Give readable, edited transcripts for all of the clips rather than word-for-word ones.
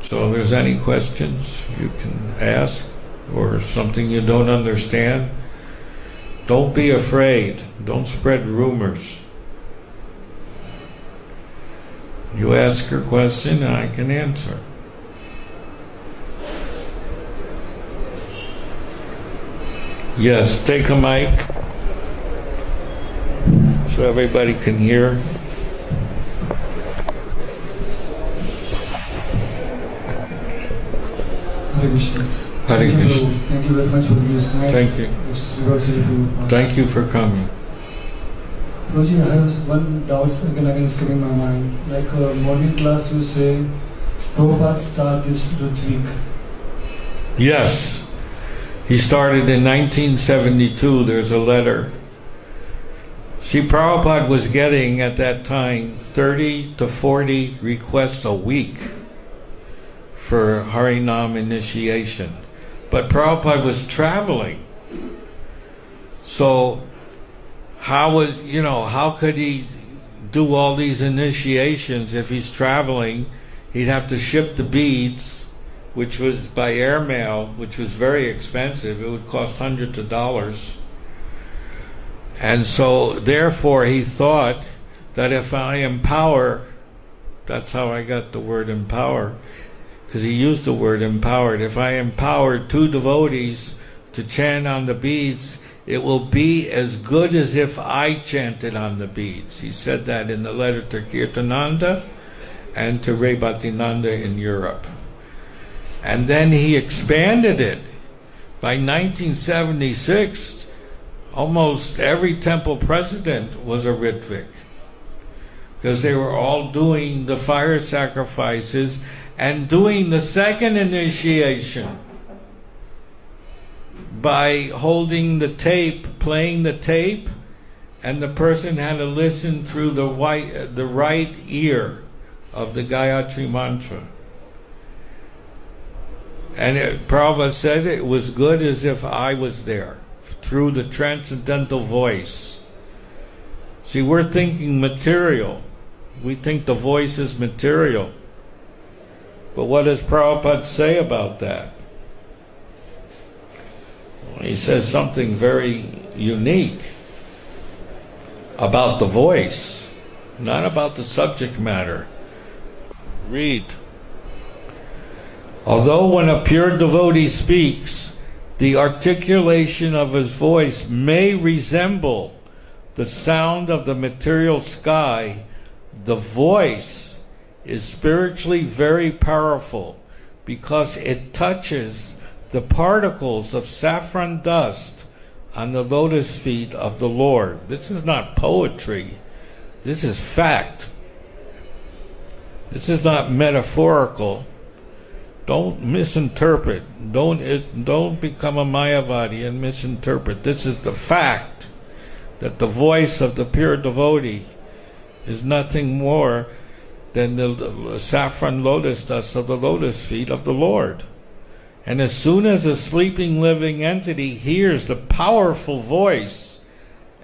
So if there's any questions you can ask, or something you don't understand, don't be afraid. Don't spread rumors. You ask your question and I can answer. Yes, take a mic so everybody can hear. Hare Krishna. Hare Krishna. Thank you very much for this nice. Thank you. Thank you for coming. Prabhuji, I have one doubt again is coming in my mind. Like morning class, you say Prabhupada started this retreat. Yes. He started in 1972. There's a letter. See, Prabhupada was getting at that time 30 to 40 requests a week for Harinam initiation. But Prabhupada was traveling. So how could he do all these initiations if he's traveling? He'd have to ship the beads, which was by airmail, which was very expensive. It would cost hundreds of dollars. And so therefore he thought that if I empower, that's how I got the word empower, because he used the word empowered. If I empower 2 devotees to chant on the beads, it will be as good as if I chanted on the beads. He said that in the letter to Kirtananda and to Ray Bhattinanda in Europe. And then he expanded it. By 1976, almost every temple president was a ritvik, because they were all doing the fire sacrifices and doing the second initiation by holding the tape, playing the tape, and the person had to listen through the right ear of the Gayatri mantra. And Prabhupada said it was good as if I was there, through the transcendental voice. See, we're thinking material. We think the voice is material. But what does Prabhupada say about that? Well, he says something very unique about the voice, not about the subject matter. Read. Although when a pure devotee speaks, the articulation of his voice may resemble the sound of the material sky, the voice is spiritually very powerful because it touches the particles of saffron dust on the lotus feet of the Lord. This is not poetry. This is fact. This is not metaphorical. Don't misinterpret. Don't become a Mayavadi and misinterpret. This is the fact that the voice of the pure devotee is nothing more than the saffron lotus dust of the lotus feet of the Lord. And as soon as a sleeping living entity hears the powerful voice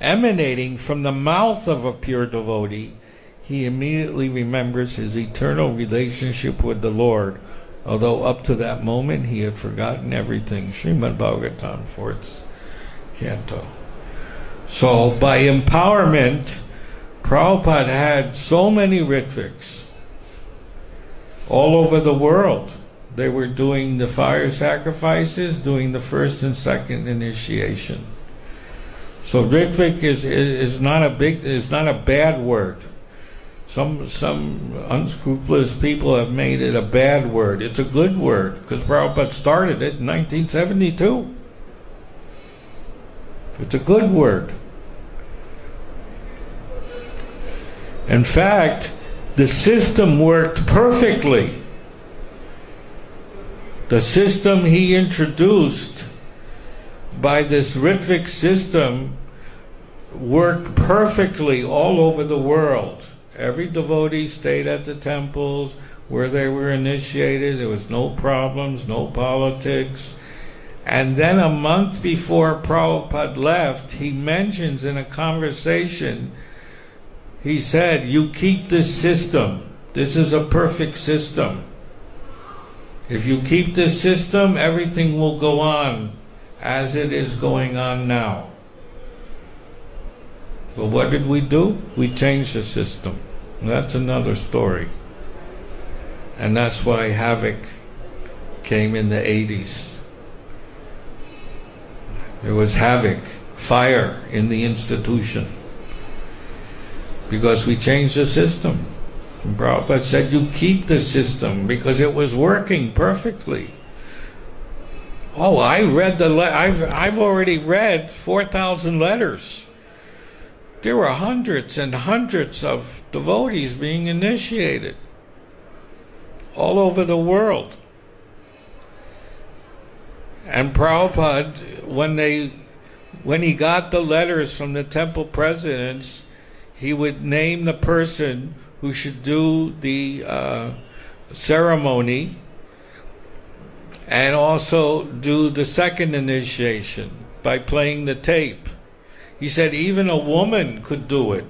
emanating from the mouth of a pure devotee, he immediately remembers his eternal relationship with the Lord, although up to that moment he had forgotten everything. Srimad Bhagavatam, 4th canto. So by empowerment, Prabhupada had so many ritviks all over the world. They were doing the fire sacrifices, doing the first and second initiation. So ritvik is not a bad word. Some unscrupulous people have made it a bad word. It's a good word because Prabhupada started it in 1972. It's a good word. In fact, the system worked perfectly. The system he introduced by this ritvik system worked perfectly all over the world. Every devotee stayed at the temples where they were initiated. There was no problems, no politics. And then a month before Prabhupada left, he mentions in a conversation, he said, "You keep this system. This is a perfect system." If you keep this system, everything will go on as it is going on now. But what did we do? We changed the system. That's another story. And that's why havoc came in the 80s. There was havoc, fire in the institution, because we changed the system. And Prabhupada said, you keep the system, because it was working perfectly. Oh, I've already read 4,000 letters. There were hundreds and hundreds of devotees being initiated all over the world. And Prabhupada, when he got the letters from the temple presidents, he would name the person who should do the ceremony and also do the second initiation by playing the tape. He said even a woman could do it,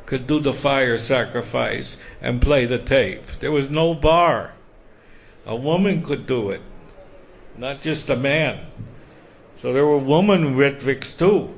could do the fire sacrifice and play the tape. There was no bar. A woman could do it, not just a man. So there were woman ritviks too.